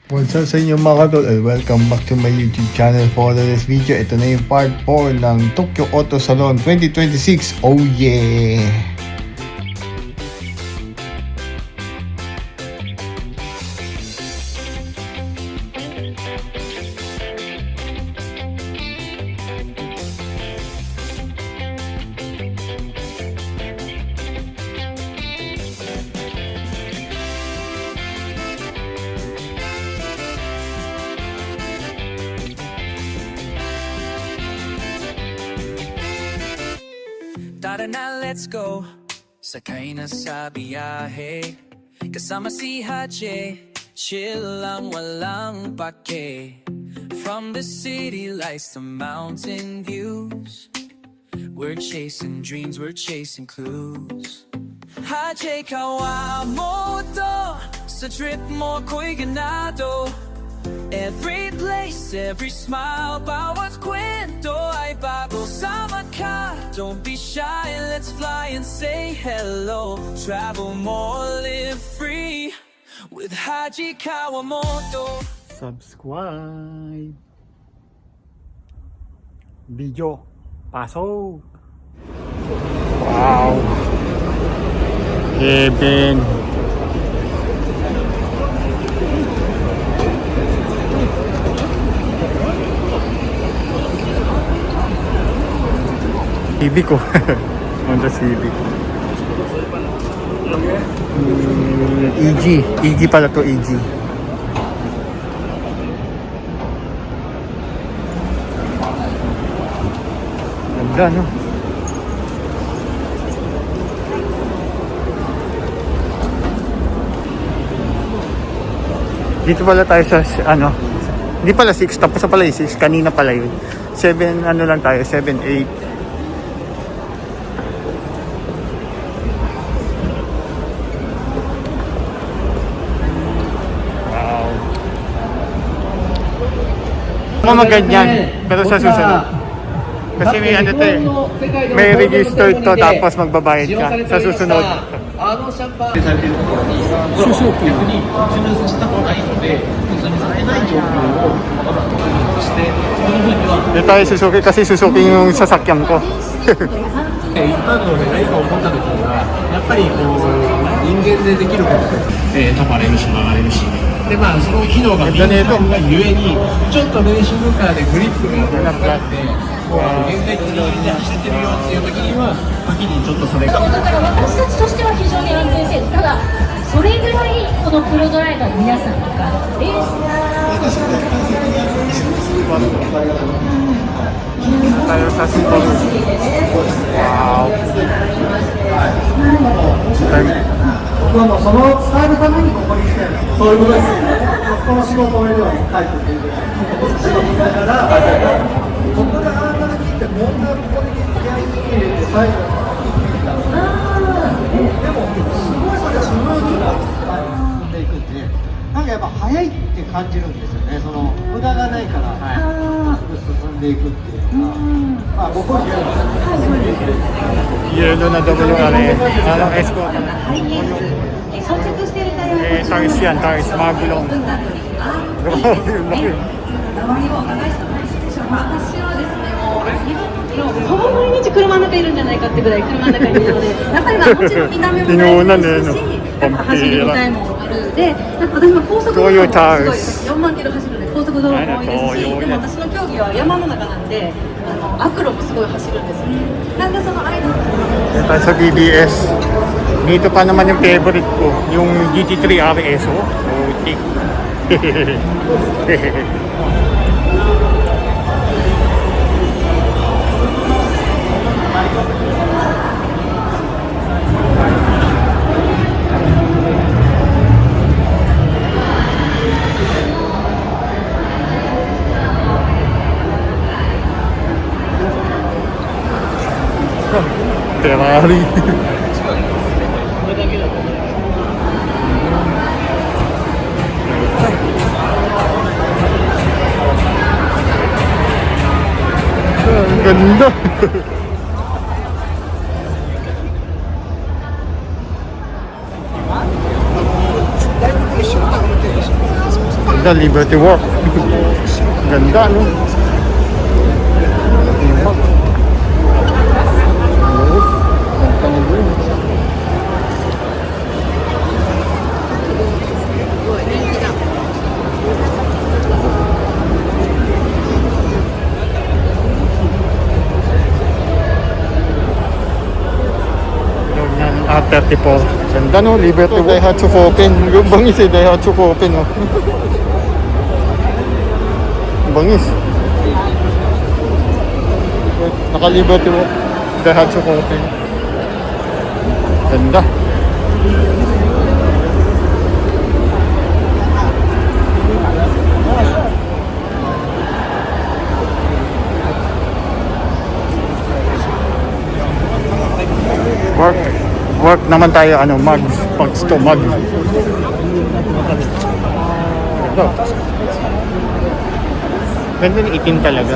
What's up sa inyo mga katol and welcome back to my YouTube channel. For this video, ito na yung part 4 ng Tokyo Auto Salon 2026. Oh yeah! Tara na, let's go. Sakay na sa biyahe. Kasama si Hache. Chill lang, walang pake. From the city lights to mountain views, we're chasing dreams, we're chasing clues. Hache Kawamoto, sa trip mo ko'y ganado. Every place, every smile, bawat kwento ay bago. Sama ka, don't be shy, let's fly and say hello. Travel more, live free with Haji Kawamoto. Subscribe! Video, pasok! Wow! Heaven! Civic ko. Honda Civic. EG pala to, EG. Ganda, no? Dito pala tayo sa, ano, hindi pala 6, tapos na pala yung 6, kanina pala yun. 7, ano lang tayo, 7, 8. Mga ganyan, pero sa susunod. Kasi may ano to eh, may registered to tapos magbabayad ka sa susunod. Suzuki. Dito tayo Suzuki kasi Suzuki yung sasakyan ko. 一般のね、何か起こった時にはやっぱりこう人間でできることで、止まれるし曲がれるしでまあその機能が敏感がゆえにちょっとレーシングカーでグリップが高くなってこう現代的に走ってるよっていう時には時にちょっとそれがだから私たちとしては非常に安全性ただそれぐらいこのプロドライバーの皆さんとかレースtayo sa Sipol. Wow. 僕はもうその伝えるためにここに来てるそういうことですこの仕事を俺では書いてる仕事だから僕があんなに切って問題をここに気合い入れて最後でもすごいそれがスムーズに進んでいくんでなんかやっぱ早いって感じるんですよねその無駄がないから進んでいくっていうのがまあ僕はYelo na daw yung ano eh. Anong escort? 装着しているタイヤ Tangis yan, tangis. Mga gulong. Grabe yung laki. 私はですねもうほぼ毎日車の中いるんじゃないかってぐらい車の中にいるのでやっぱりもちろん見た目も大事ですしやっぱ走り応えもあるでなんか私も高速道路もすごい4万キロ走るんで高速道路も多いですしでも私の競技は山の中なんで悪路もすごい走るんですよねなんでその間 Tayo sa BBS. Dito pa naman yung favorite ko. Yung GT3 RS. Oh. Putik. Ferrari. Ang ganda. Ganda, Liberty Walk. Ganda, no? Ah, 34. Ganda, no? Liberty Daihatsu Koken. Yung bangis eh, Daihatsu Koken, no? Bangis. Naka-Liberty Daihatsu Koken. Ganda. Work naman tayo, ano, mugs. Pugs to, mug. Ganda ng itim talaga.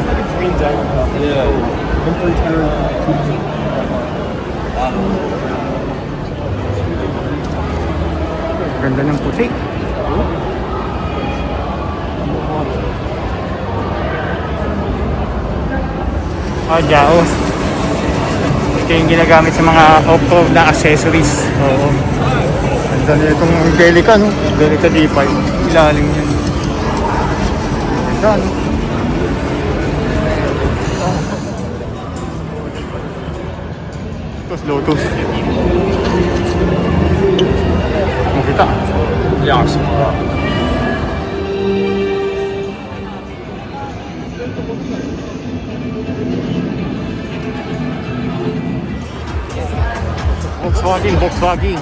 Ganda ng puti. Jaos. Ito yung ginagamit sa mga off-road na accessories. Oo. Ganda na itong Delica, no? Delica D5. Ilalim yan. Ganda, no? Lotus. Makita. Yes. Volkswagen.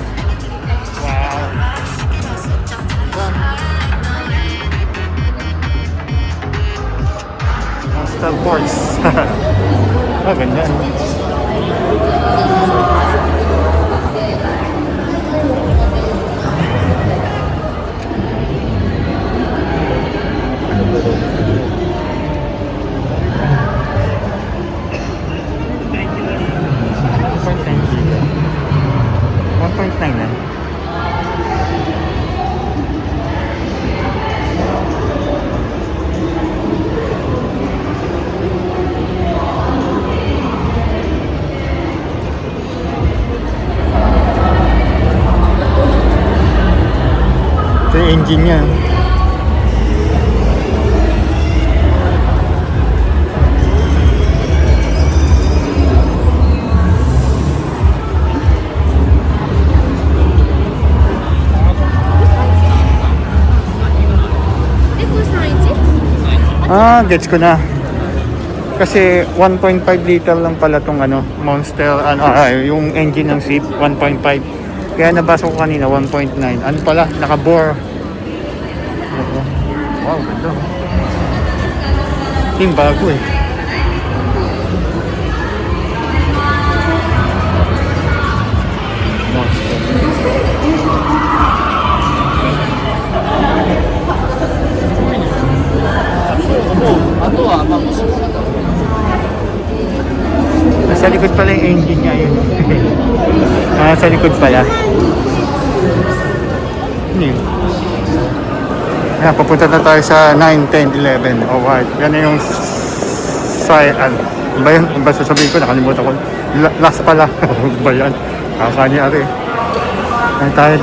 Wow. Monster Force. Ah, ganda. Ito yung engine niya. Ah, gets ko na. Kasi 1.5 liter lang pala tong ano, Monster, yung engine ng Swift 1.5. Kaya nabasa ko kanina 1.9. Ano pala, naka-bore. Oo. Wow, ganda. Yung bago eh. Sa likod pala yung engine niya yun. Sa likod pala. Yun. Ayan, papunta na tayo sa 9, 10, 11. Alright. Yan na yung ano ba yun? Ang ba sasabihin ko? Nakalimutan ko. Last pala. Ba yan? Kakanyari.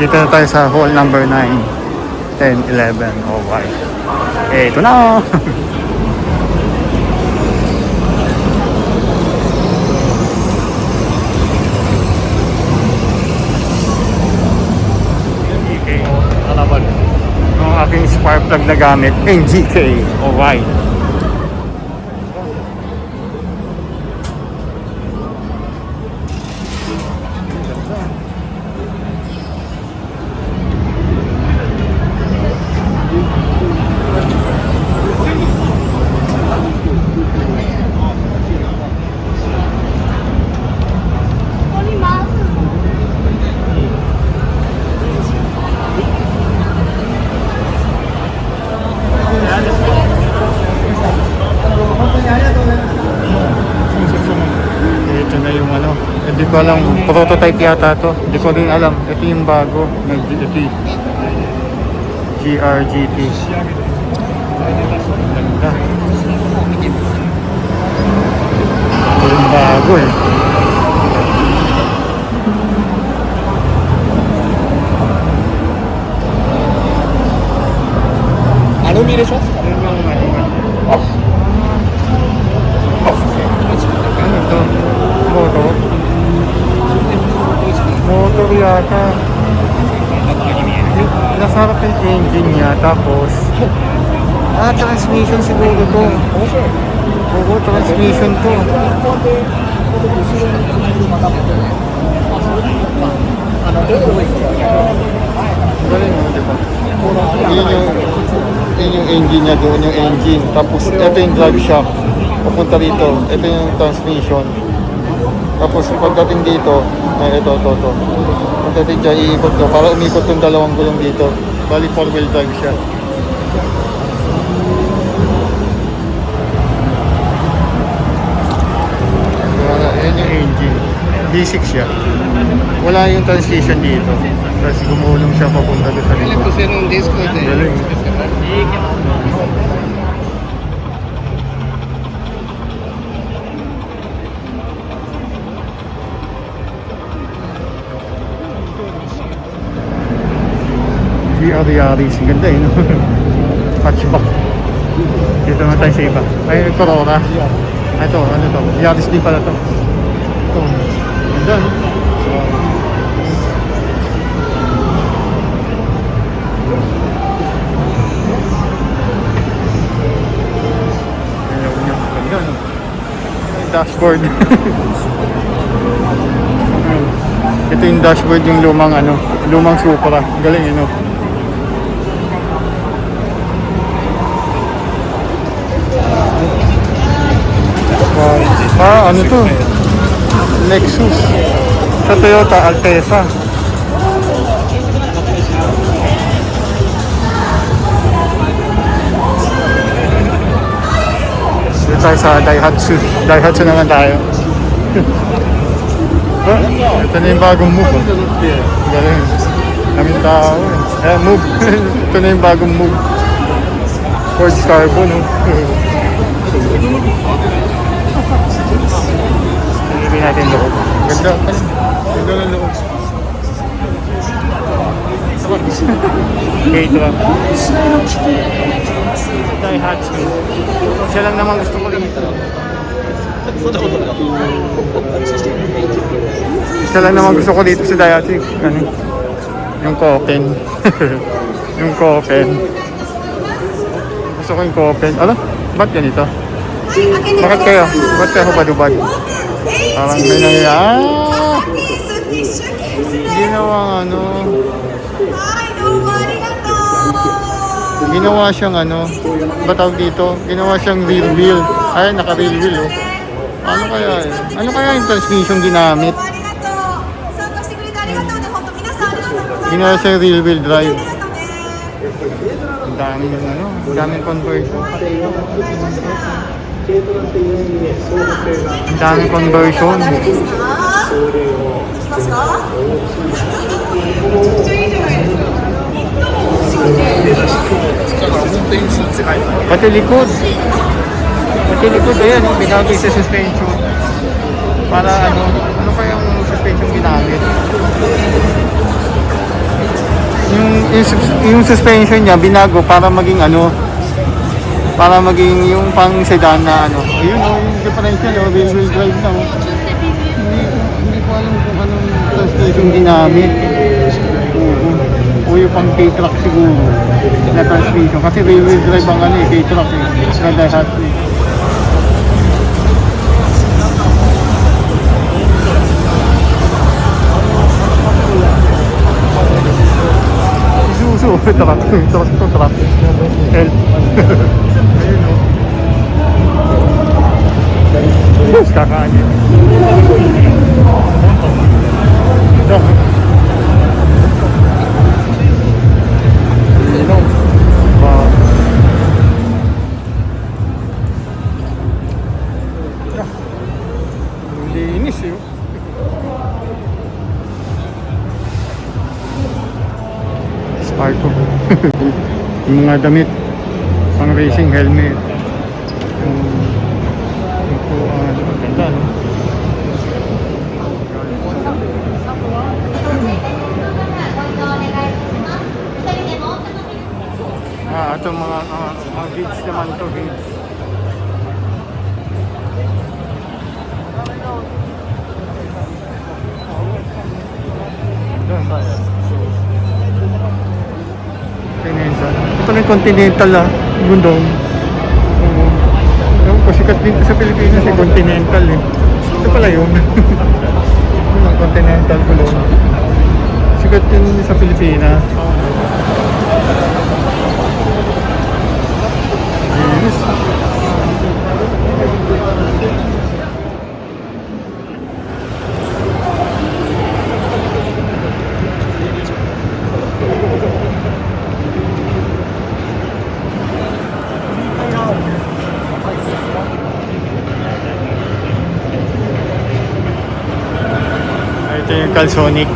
Dito na tayo sa hall number 9, 10, 11. Alright. Ito na. Aking spark plug na gamit, NGK. Alright. Ito na yung ano, hindi ko alam, prototype yata to, hindi ko rin alam. Ito yung bago, GRGT. みでしょ？ Ano to? Motor? Motor yata. Nasa harap yung engine niya, tapos transmission siguro to. Oo, transmission to. Galing mo, di ba? Yun yung engine niya doon, yung engine. Tapos ito yung drive shaft. Papunta rito. Ito yung transmission. Tapos pagdating dito, ito. Pagdating dyan, iikot to. Para umikot yung dalawang gulong dito. Bali 4-wheel drive siya. Yan yung engine. D6 siya. Wala yung transmission dito. Tapos gumulong siya papunta doon sa likod. Galing. Yaris. Ang ganda eh, no? Hatchback. Dito naman tayo sa iba. Ay, Corona. Ito, ano to? Yaris din pala to. Ito. Ganda, no? Ganda, no? Dashboard. Ito yung dashboard yung lumang Supra. Galing, no? Ano to? Lexus. Sa Toyota Alteza. Dito tayo sa Daihatsu. Daihatsu naman tayo. Ito na yung bagong move. Galing. Daming tao. Move. Ito na yung bagong move. Ford Carbon. Hindi natin loob. Ganda. Ganda ng loob. K-Truck. Daihatsu. Siya lang naman gusto ko dito. Isa lang naman gusto ko dito sa Daihatsu. Ano? Yung Koken. Yung Koken. Gusto ko yung Koken. Ano? Ba't ganito? Bakit kayo? Ba't kayo hubad-hubad? Parang may nangyayari. Ginawang ano. Ginawa siyang ano. Ba tawag dito? Ginawa siyang rear wheel. Ay, naka-rear wheel oh. Ano kaya eh? Ano kaya yung transmission ginamit? Ginawa siyang rear wheel drive. Ang daming ano. Ang daming conversion. Ang daming conversion. Pati likod. Pati likod, ayan, binagay sa suspension. Para ano kayang suspension ginamit? Yung suspension niya, binago para maging para maging yung pang sedan na ayun yung differential wheel drive na hindi ko alam kung anong transmission ginamit. O yung pang K-Truck siguro na transmission kasi wheel drive ang K-Truck sa Daihatsu. Isuzu truck help. Ayun o. Bus kakanin. Ito. Linis yun. Sparko. Yung mga damit pang racing helmet. Ganda, no? Ito mga gigs naman to, gigs. Doon tayo. Continental. Ito na yung Continental Gundong. Oo. Ewan ko, sikat din sa Pilipinas yung Continental eh. Ito pala yun. Yung Continental Gulong. Sikat din sa Pilipinas. Yes. Ito yung Calsonic.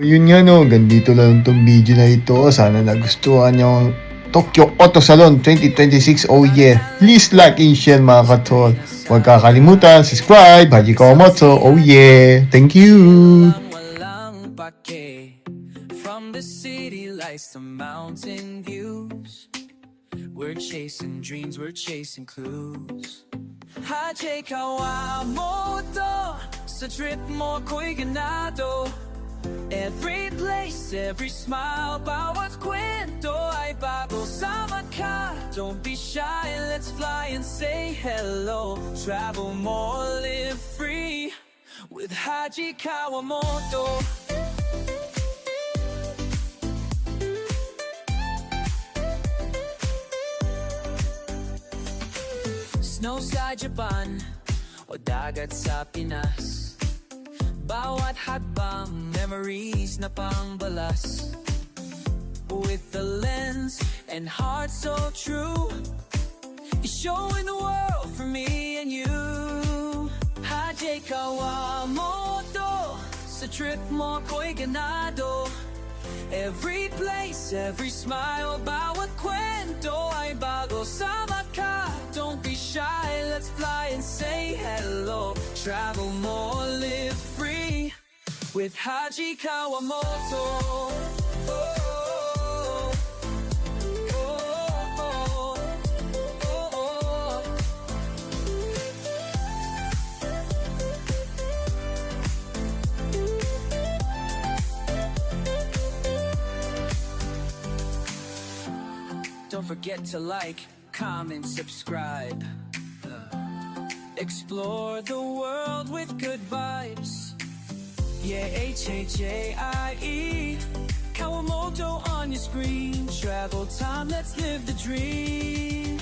Yun nga no, ganito lang itong video na ito. Sana nagustuhan yung Tokyo Auto Salon 2026. Oh yeah, please like and share mga katol. Huwag kakalimutan, subscribe, Haji Kawamoto. Oh yeah, thank you. Walang pake. From the city lights to mountain views, we're chasing dreams, we're chasing clues. Haji Kawamoto, sa trip mo ko'y ganado. Every place, every smile, bawat kwento ay bago. Sama ka, don't be shy, let's fly and say hello. Travel more, live free with Haji Kawamoto. Snow sa Japan o dagat sa Pinas, bawat hakbang, memories na pangbalas. With the lens and heart so true, you're showing the world for me and you. Haji Kawamoto, sa trip mo ko'y ganado. Every place, every smile, bawat kwento ay bago. Sama ka, don't be shy, let's fly and say hello. Travel more, live free with Haji Kawamoto. Oh, oh, oh, oh, oh, oh. Don't forget to like, comment, subscribe. Explore the world with good vibes. Yeah, H-H-A-I-E Kawamoto on your screen. Travel time, let's live the dream.